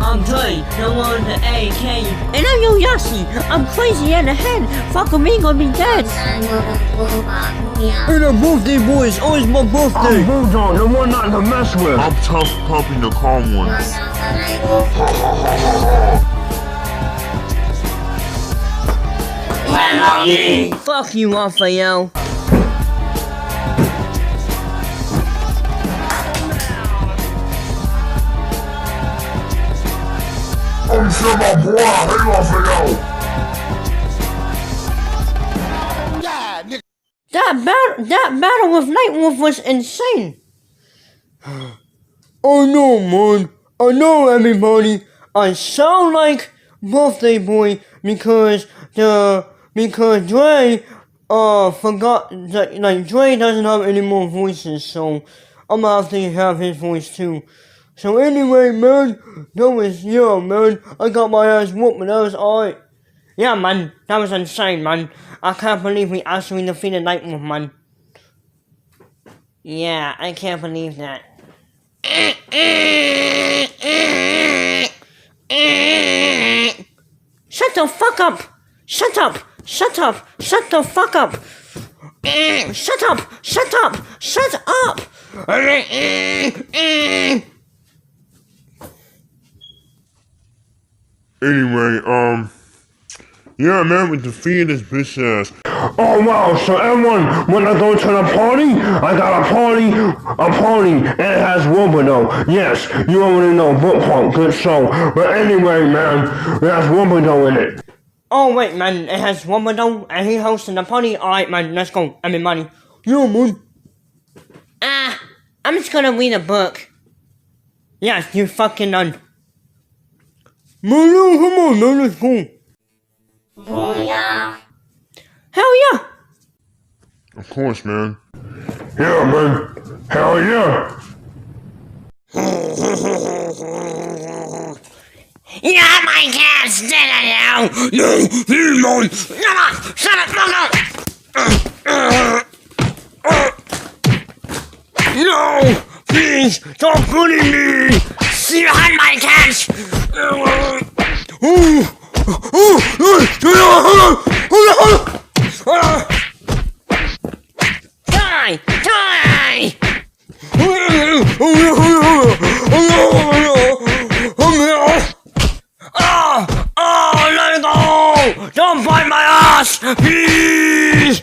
I'm Dre, the one the AK. And I'm Yo Yossi. I'm crazy in the head. Fuck me, gonna be dead. And the birthday boy, it's always my birthday. I'm Bulldog, the one not to mess with. I'm Tough Puppy, the calm one. Fuck you, Raphael. I'm sure my boy, hey Raphael. That battle with Nightwolf was insane. Oh no, man. I know, everybody. I sound like Birthday Boy because Dre forgot that, like, Dre doesn't have any more voices, so I'm gonna have to have his voice too. So anyway, man, man, I got my ass whooped, but that was alright. Yeah, man, that was insane, man. I can't believe we actually defeated Nightwolf, man. Yeah, I can't believe that. Shut the fuck up. Shut up. Shut up. Shut the fuck up. Shut up. Shut up. Shut up. Anyway, yeah, man, we defeated this bitch ass. Oh wow, so everyone, when I go to the party, I got a party, and it has Wobodo. Yes, you already know, book punk, good show. But anyway, man, it has Wobodo in it. Oh wait, man, it has Wobodo and he hosting the party. Alright, man, let's go. Everybody. Yeah, man. I'm just gonna read a book. Yes, you fucking done. Man, no, come on, man, let's go. Hell yeah. Of course, man. Yeah, man. Hell yeah. Yeah, my cat's dead now. No, he's mine. Shut up, fuck up. No, please, stop bullying me. See behind my catch. Die! Die! Let it go! Don't bite my ass! Please!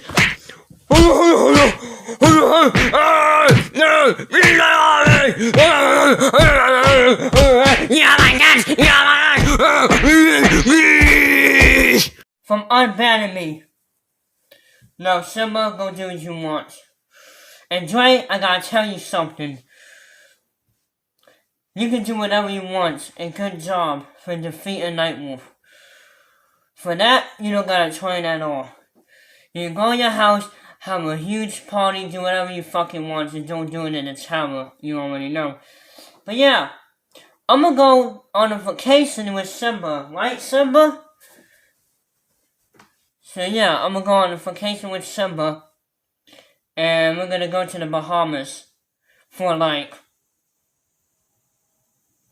From unbanning me. Now, Simba, go do what you want. And Dre, I gotta tell you something. You can do whatever you want, and good job for defeating Nightwolf. For that, you don't gotta train at all. You can go to your house, have a huge party, do whatever you fucking want, and don't do it in the tower, you already know. But yeah, I'm gonna go on a vacation with Simba, right Simba? So yeah, I'm gonna go on a vacation with Simba, and we're gonna go to the Bahamas for like,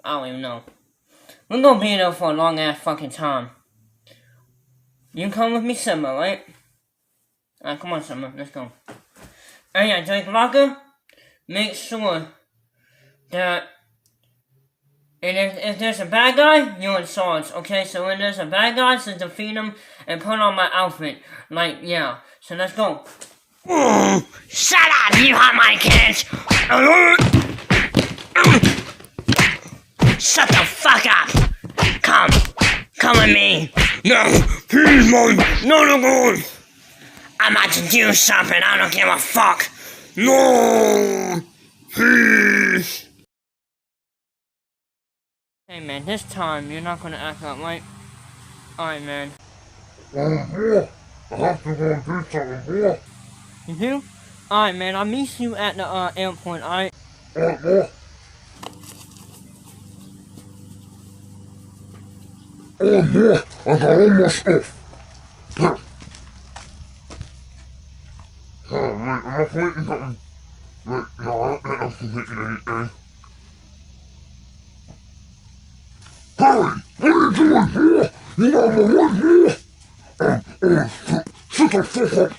I don't even know. We're gonna be there for a long ass fucking time. You come with me, Simba, right? Alright, come on, Simba, let's go. And yeah, drink vodka. Make sure that, and if there's a bad guy, you're in charge, okay? So when there's a bad guy, so defeat him and put on my outfit. Like, yeah. So let's go. Shut up, you have my kids. Shut the fuck up. Come with me. No, he's mine. No. I'm about to do something, I don't give a fuck. No, please. Hey man, this time you're not gonna act up, right? Alright, man. Boy, I have to go do something, boy. You do? Alright, man, I'll meet you at the airport, alright? Alright, boy. Oh, boy, I got all my stuff. Here. Oh, wait, I'm forgetting something. Wait, no, I don't think I'm forgetting anything. Hey, what are you doing, boy? You on my way, boy? Shut the fuck up.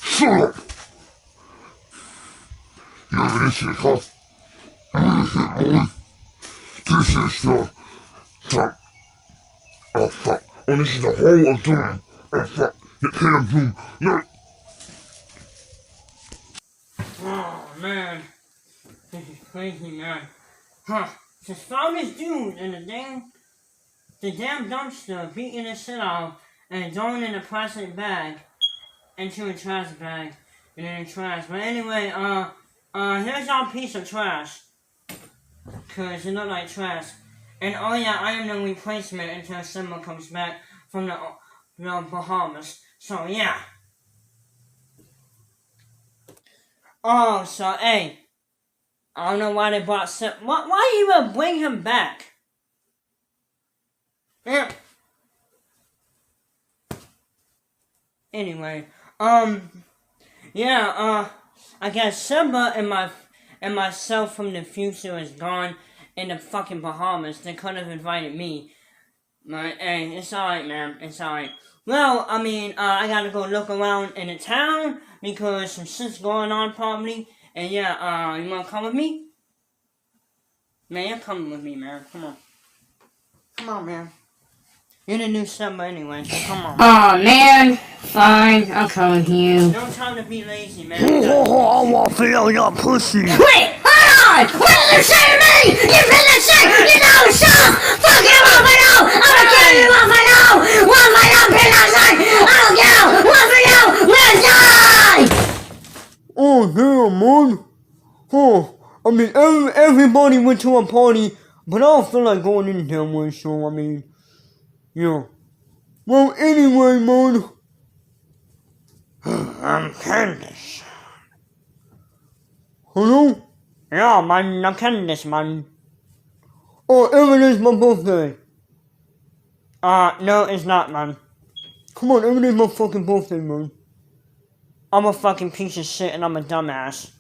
Shut up. Yeah, this is hot. This is the oh fuck. Oh, this is the whole of doom. Oh fuck. You can't do. No. Oh, man. This is crazy, man. Huh. Just found this dude in the damn dumpster, beating the shit out, and throwing in a plastic bag into a trash bag, and in the trash. But anyway, here's our piece of trash. Cause it look like trash. And oh yeah, I am the replacement until someone comes back from the Bahamas. So yeah. Oh, so hey. I don't know why they brought why even bring him back? Yeah. Anyway, yeah, I guess Simba and myself from the future is gone in the fucking Bahamas. They could have invited me. But hey, it's alright, man. It's alright. Well, I mean, I gotta go look around in the town because some shit's going on probably. And yeah, you wanna come with me? Man, you're coming with me, man. Come on. Come on, man. You're the new Simba anyway, so come on. Aw, man. Fine, I'll come with you. No time to be lazy, man. I want to feel your pussy. Wait, hold on! What did you say to me? You piece of shit! You know, son! Fuck you, Buffalo! I'm gonna kill you, Buffalo! Buffalo, piece of shit! I don't care! Buffalo, let's die! Oh, damn, man. Oh, I mean, everybody went to a party, but I don't feel like going in there one, so, I mean, yeah. Well, anyway, man. I'm Candace. Hello? Yeah, man, I'm Candace, man. Oh, Evan is my birthday. No, it's not, man. Come on, Evan is my fucking birthday, man. I'm a fucking piece of shit and I'm a dumbass.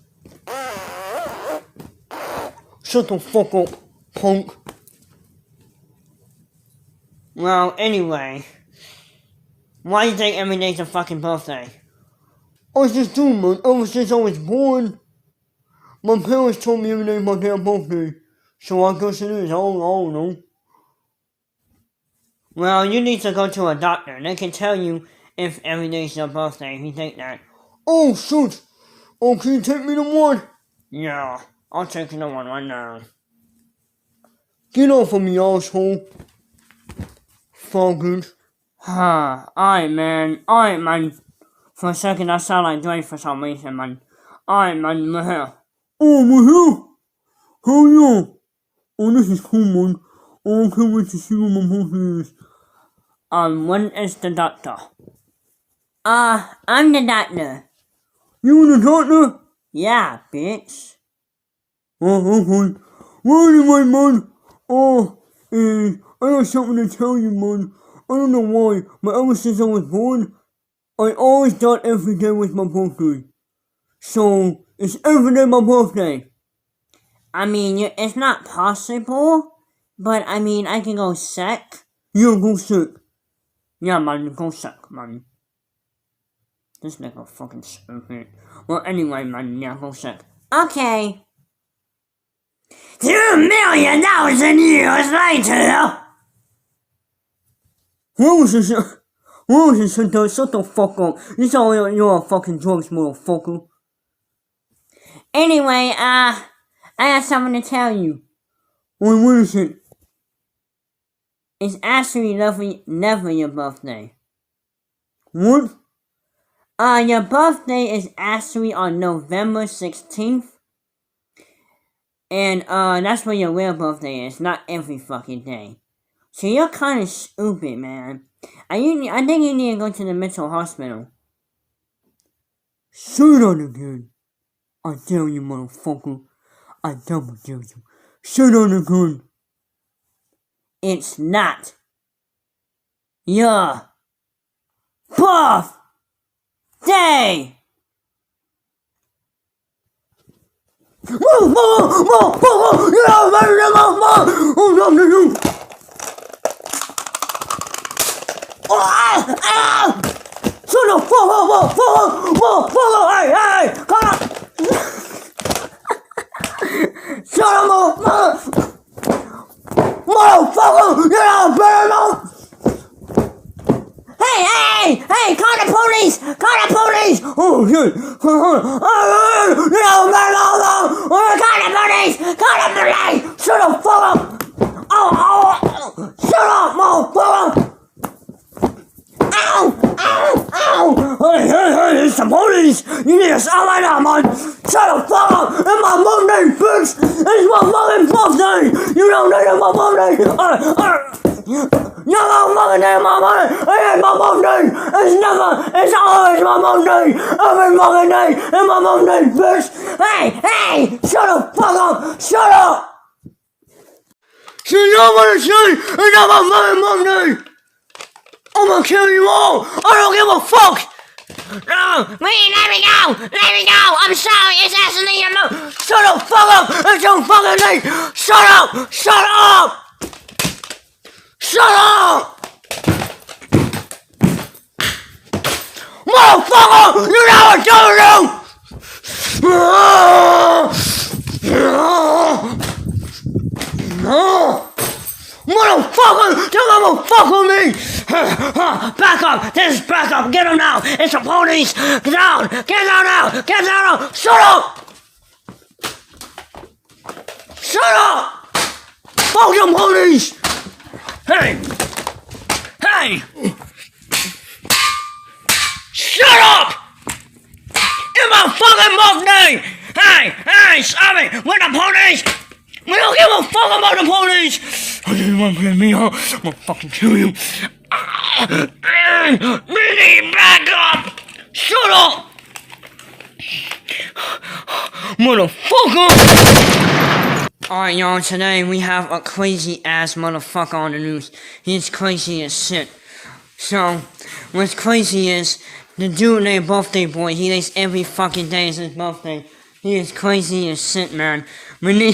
Shut the fuck up, punk. Well, anyway. Why do you think every day's a fucking birthday? I just do, man. Ever since I was born, my parents told me every day my damn birthday. So I guess it is. I don't know. Well, you need to go to a doctor. They can tell you if every day's your birthday if you think that. Oh, shit. Oh, can you take me to one? Yeah, I'll take you to one right now. Get off of me, asshole. Faggot. Alright, man. For a second, I sound like Drake for some reason, man. Alright, man, we're here. Oh, we're here? Hell yeah. Oh, this is cool, man. Oh, I can't wait to see what my birthday is. When is the doctor? I'm the doctor. You the doctor? Yeah, bitch. Oh, okay. Well, anyway, man. I got something to tell you, man. I don't know why, but ever since I was born, I always thought every day was my birthday. So, it's every day my birthday. I mean, it's not possible, but I mean, I can go sick. Yeah, go sick. Yeah, man, go sick, man. This nigga fucking stupid. Well, anyway, man, yeah, go sick. Okay. $2 million years later. What was this? What was this? Shut the fuck up. You sound like you're a fucking drugs, motherfucker. Anyway, I got something to tell you. Wait, what is it? It's actually never your birthday. What? Your birthday is actually on November 16th. And, that's when your real birthday is, not every fucking day. So you're kind of stupid, man. I think you need to go to the mental hospital. Say that again. I tell you, motherfucker. I double dare you. Say that again. It's not your birthday. Shut the fuck up, hey, come on. Shut up, motherfucker, get out, baby. Hey, call the police! Call the police! Oh, shit. Call the police! Call the police! Shut the fuck up. Shut up, motherfucker. Hey, it's the police! You need to stop right now, man! Shut the fuck up! It's my birthday, bitch! It's my fucking birthday! You don't know it's my birthday! You don't fucking know my birthday! It is my birthday! It's always my birthday! Every fucking day! It's my birthday, bitch! Hey! Shut the fuck up! Shut up! You know what I'm saying? It's not my fucking birthday! I'm gonna kill you all! I don't give a fuck! No! Wait, let me go! Let me go! I'm sorry, it's actually your mom! Shut the fuck up! It's your fucking name! Shut up! Shut up! Shut up! Motherfucker! You know what to do! Motherfucker! Don't ever fuck with me! Back up! This is back up! Get him now! It's the police! Get down! Get down now! Get down now! Shut up! Shut up! Fuck the police! Hey! Hey! Shut up! It's my fucking birthday! Hey! Stop it! We're the police! We don't give a fuck about the police! You want to play me out? I'm gonna fucking kill you! Minnie, back up! Shut up! Motherfucker! Alright, y'all, today we have a crazy ass motherfucker on the news. He's crazy as shit. So, what's crazy is the dude named Birthday Boy. He thinks every fucking day is his birthday. He is crazy as shit, man. We need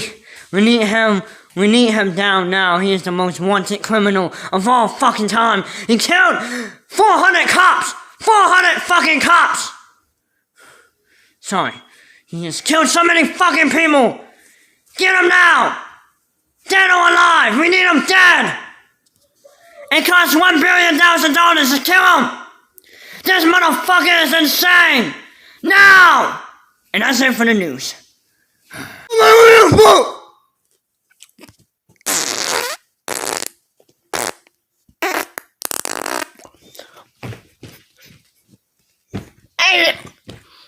him down now. He is the most wanted criminal of all fucking time. He killed 400 cops! 400 fucking cops! Sorry. He has killed so many fucking people! Get him now! Dead or alive! We need him dead! It costs $1 billion to kill him! This motherfucker is insane! Now! And that's it for the news.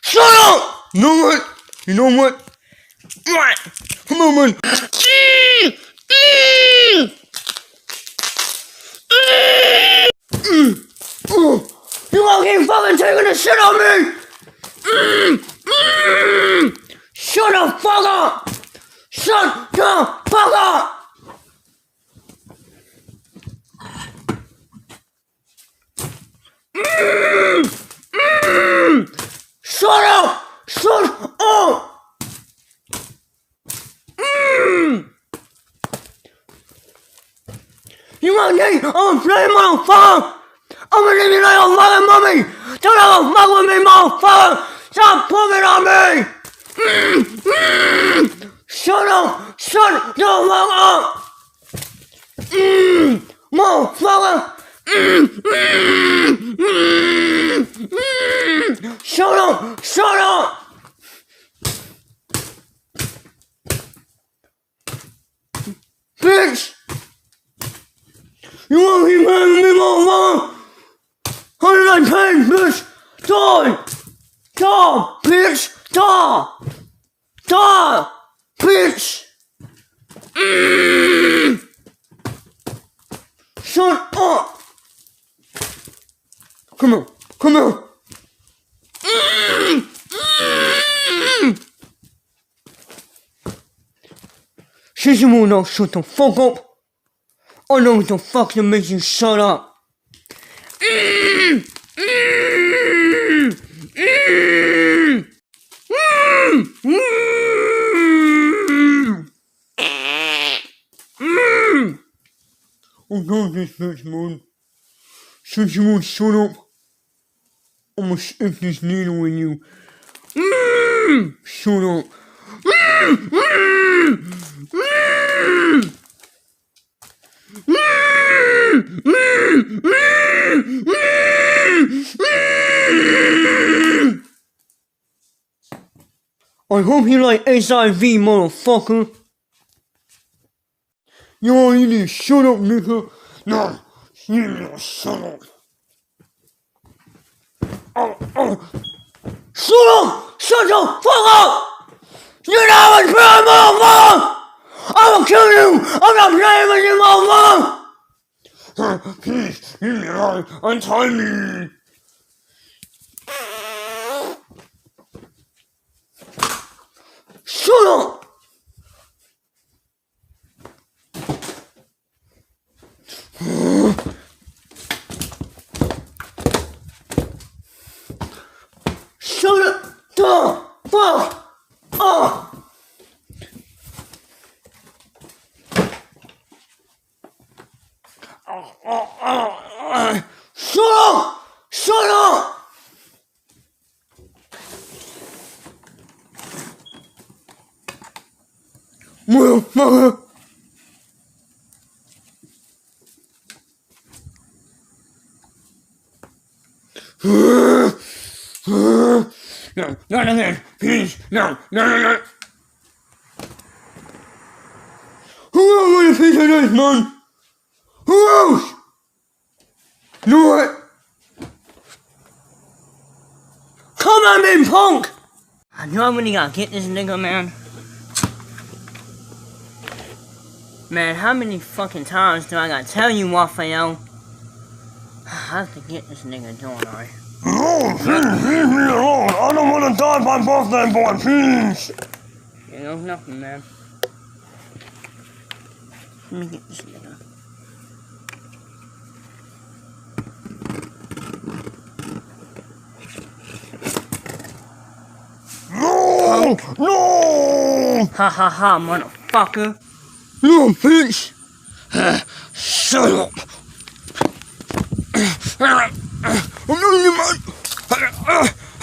Shut up! You know what? What? Come on, man. You gonna keep fucking taking the shit on me? Shut the fuck up! Shut the fuck up! Shut up! Shut up! You want me? I'm a play motherfucker! I'm gonna leave you like a fucking mummy! Don't ever fuck with me, motherfucker! Stop pulling on me! Shut up! Shut the fuck up! Motherfucker! Shut up! Shut up! Bitch! You wanna keep paying me, motherfucker? 110, bitch! Die! Die, bitch! Die! Die! Bitch! Shut up! Come here! Come here! Since you will not shut the fuck up, I know what the fuck to make you shut up. Oh no, this bitch, man. Since you won't shut up, I'm gonna stick this needle in you. Shut up. I hope you like HIV, motherfucker. You all need to shut up, nigga. No, you need to shut up. Shut up! Shut the fuck up! You know what's wrong, motherfucker! I will kill you! I'm not playing with you, motherfucker! Please, leave me alone. Untie me. Shut up! Shut up the fuck up! Shut up! Shut up! Motherfucker! No, not again. Please, no, no, no, no. Who else want a piece of this, man? Who else? You know what? Come on, man, punk! I know I'm really gotta get this nigga, man. Man, how many fucking times do I gotta tell you, Raphael? I have to get this nigga, don't I? No, please, leave me alone. I don't want to die by birthday boy, please. You know nothing, man. Let me get this nigga. No, no. Ha ha ha, motherfucker. You bitch! Shut up. I'm not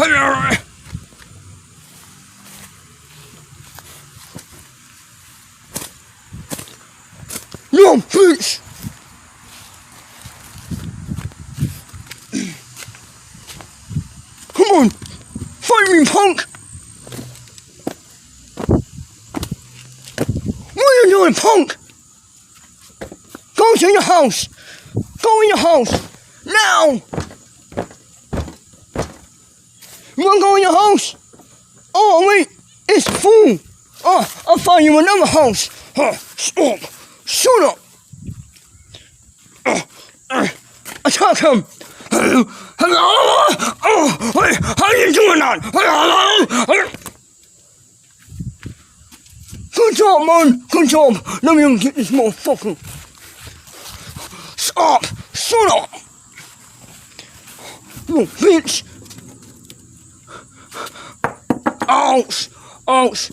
your man. You bitch! Come on! Fight me, punk! What are you doing, punk? Go to your house! Go in your house! Now! You wanna go in your house? Oh, wait! It's full! Oh, I'll find you another house! Stop! Shut up! Attack him! Hello? Hello? Oh, hey, how you doing, man? Hello? Good job, man. Good job. Let me get this motherfucker. Stop. Shut up. You bitch. Ouch. Ouch.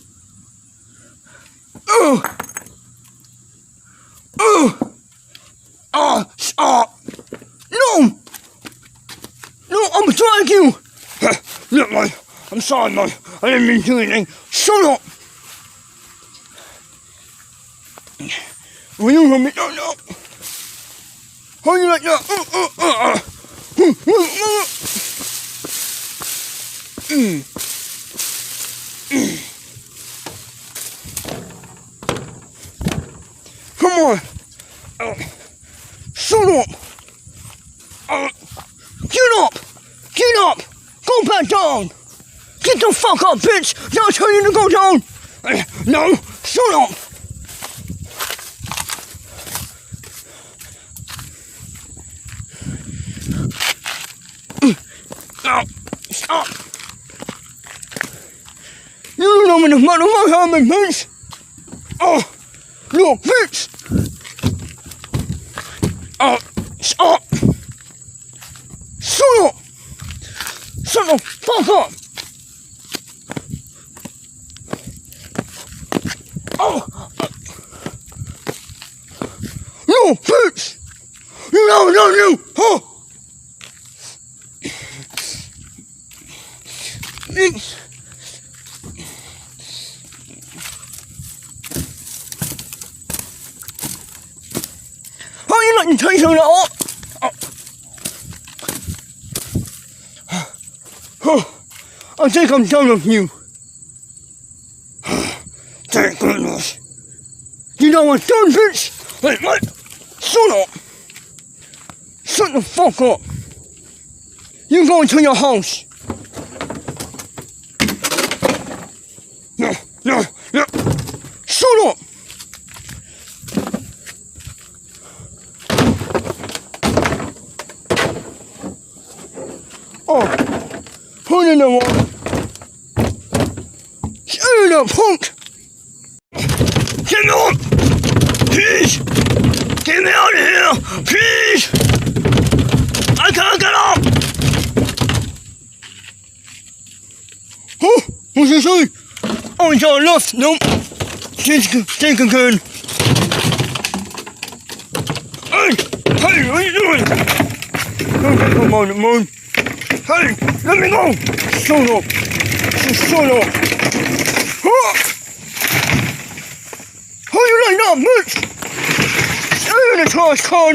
Stop. No. No, I'm trying you. Look, man. I'm sorry, man. I didn't mean to do anything. Shut up. Will you let me know? No. How you like that? Come on. Shut up. Get up. Get up. Go back down. Get the fuck up, bitch. Did I tell you to go down? No. Shut up. Stop! You don't know me the matter my helmet, bitch! Oh! No, bitch! Oh! Stop! Shut up! Shut the fuck up! Oh! No, bitch! You know, you! Huh? How you letting take something like that? I think I'm done with you. Thank goodness. You know what's done, bitch? Wait, what? Shut up. Shut the fuck up. You go into your house. No. Shut up! Oh, put in the water. Shut up, punk! Get me up! Please! Get me out of here! Please! I can't get up! Huh? What's he say? Oh, he's got enough. Nope. Think again. Hey, what are you doing? Come on, man. Hey, let me go. Shut up. Shut up. How you like that, bitch? Stay in the trash can.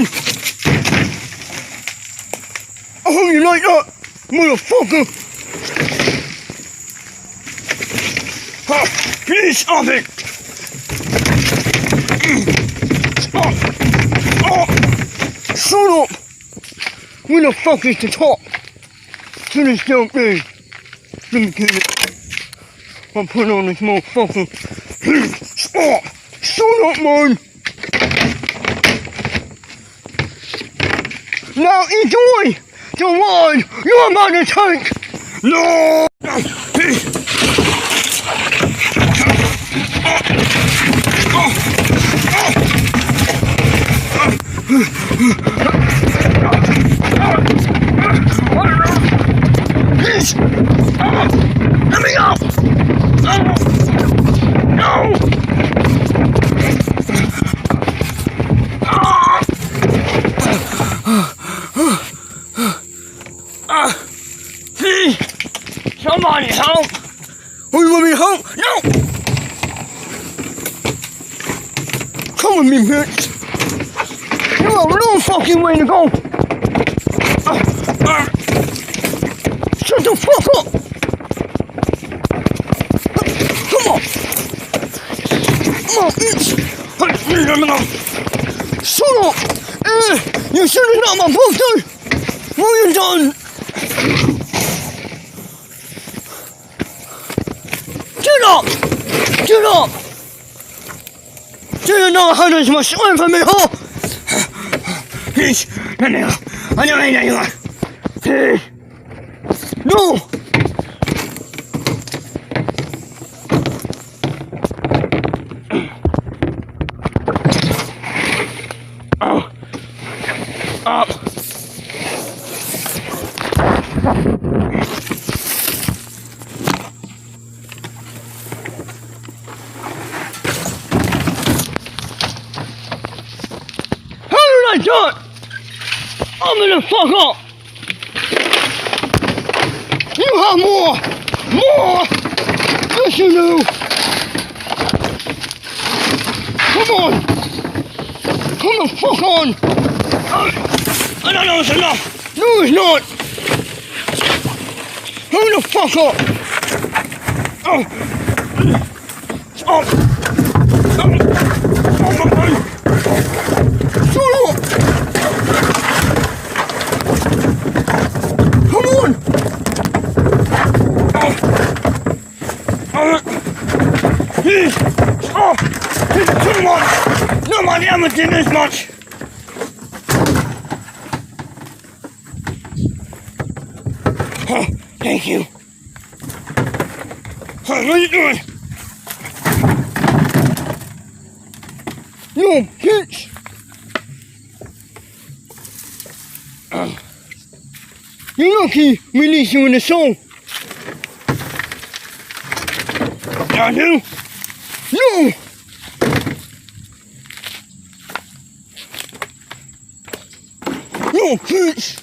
Oh, you like that, motherfucker? Please stop it! Stop! Oh! Shut up! Where the fuck is the top? To this damn thing. Let me get it. I'll put on this motherfucker. Stop! Shut up, man! Now enjoy the wine you're about to take! No! Please! Let me go! No! Please! Somebody help! Oh, you want me to help? No! Come with me, bitch! You have no fucking way to go! Shut the fuck up! Come on! Come on, bitch! Shut up! You should have done my birthday! What have you done? Get up! Get up! Do you know how this must win for me, huh? Please, let me go. I don't need anyone. Okay. No! Oh. Up. How did I do it? I'm gonna fuck up. You have more! More! Yes, you do! Come on! Come the fuck on! I don't know it's enough! No, it's not! Hurry the fuck up! Oh! Stop! Oh my God! Shut up! Come on! Please! Stop! It's too much! Nobody ever did this much! Oh, thank you. Hey, what are you doing? No, bitch! You're lucky we release you in the song. I do? No! No, bitch!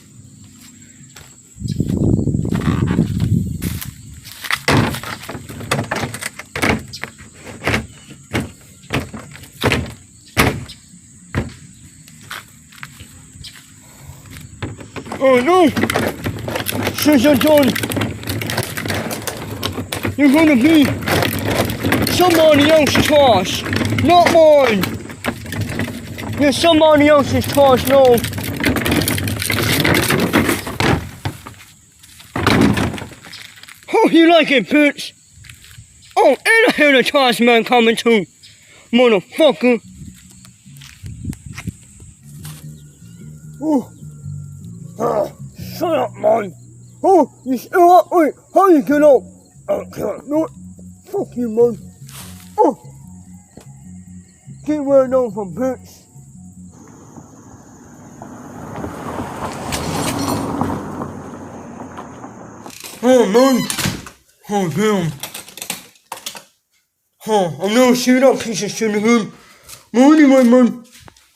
Oh no! Since you're done, you're gonna be somebody else's toss, not mine. You're somebody else's toss, no. Oh, you like it, bitch? Oh, and I hear the toss man coming too, motherfucker. Oh. Shut up, man! Oh, you still up? Wait, how you get up? No, fuck you, man. Oh! Get where down from, bitch. Oh, man. Oh, damn. Oh, I'll never see that piece of shit again. Well, anyway, man.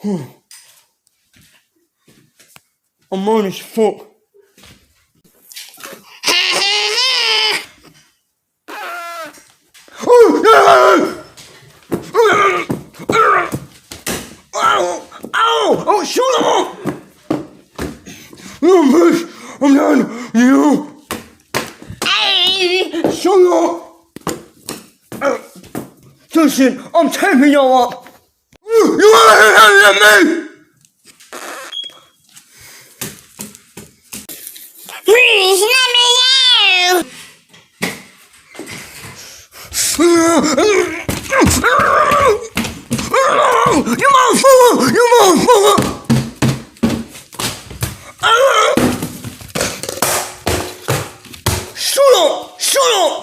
Oh. I'm on as fuck. Oh, shut up! Oh, bitch, I'm done. You. Hey! Shut up! Listen, I'm taping you up. You wanna hit me? Please let me out! You motherfucker! You motherfucker! Shut up! Shut up!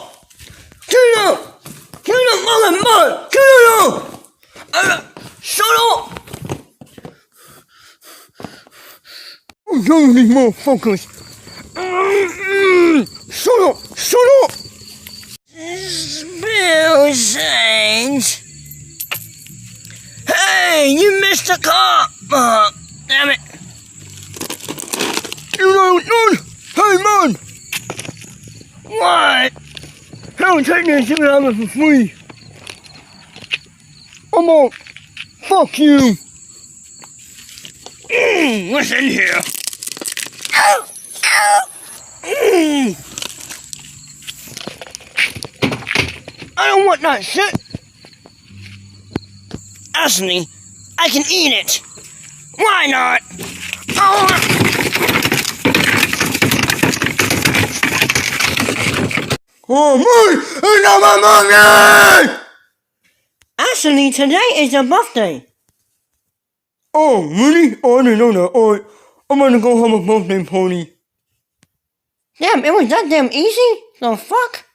Get up! Get up, mother! Get up! Shut up! I'm done with these motherfuckers. Shut up! Shut up! Spill signs. Hey, you missed a car! Damn it. You don't know? Hey, man! What? Don't take this shit out of it for free. I'm out. Fuck you. What's in here? I don't want that shit. Actually, I can eat it. Why not? Oh, man! It's not my money! Actually, today is your birthday. Oh, really? Oh, I didn't know that. Alright, I'm gonna go have a birthday party. Damn, it was that damn easy? The fuck?